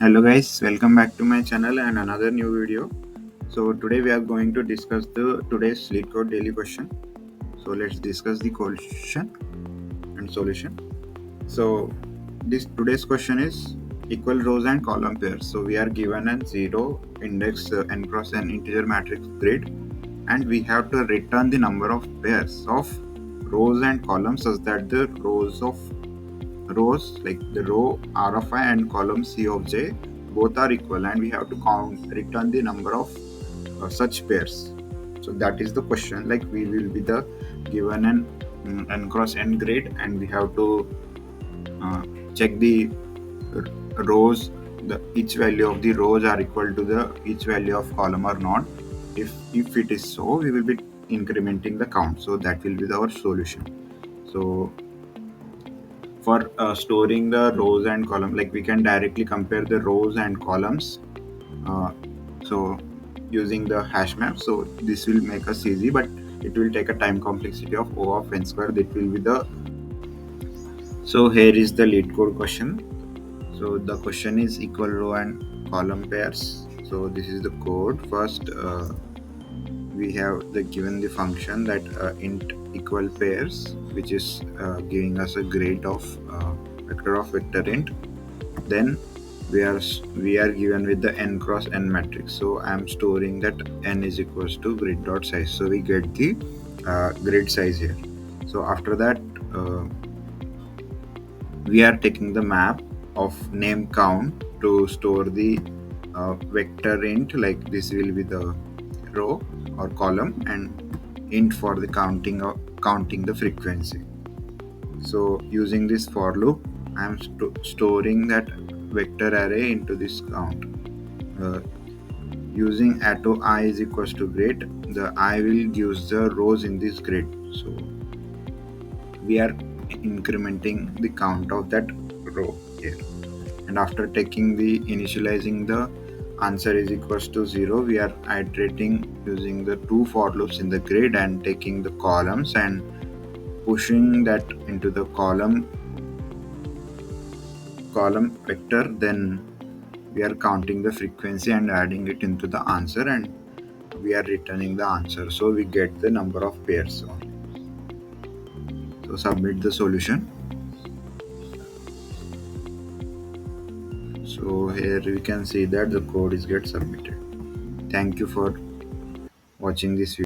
Hello guys, welcome back to my channel and another new video. So today we are going to discuss the today's lead code daily question. So let's discuss the question and solution. So this today's question is equal rows and column pairs. So we are given a zero index n cross n integer matrix grid, and we have to return the number of pairs of rows and columns such that the rows like the row r of I and column c of j both are equal, and we have to return the number of such pairs. So that is the question. Like we will be the given an n cross n grid, and we have to uh, check the rows, the each value of the rows are equal to the each value of column or not. If it is so, we will be incrementing the count. So that will be our solution. So for storing the rows and column, like we can directly compare the rows and columns, uh, so using the hash map. So this will make us easy, but it will take a time complexity of O of n square. That will be the So here is the lead code question. So the question is equal row and column pairs. So this is the code. First, we have the given the function that int equal pairs, which is giving us a grade of vector of vector int. Then we are given with the n cross n matrix. So I am storing that n is equals to grid dot size. So we get the grid size here. So after that, we are taking the map of name count to store the vector int. Like this will be the row or column, and int for the counting the frequency. So using this for loop, I am storing that vector array into this count. uh, Using atto I is equals to grid, the I will use the rows in this grid. So we are incrementing the count of that row here, and after taking the initializing the answer is equals to 0, we are iterating using the two for loops in the grid and taking the columns and pushing that into the column vector. Then we are counting the frequency and adding it into the answer, and we are returning the answer. So we get the number of pairs only. So submit the solution. So here we can see that the code is get submitted. Thank you for watching this video.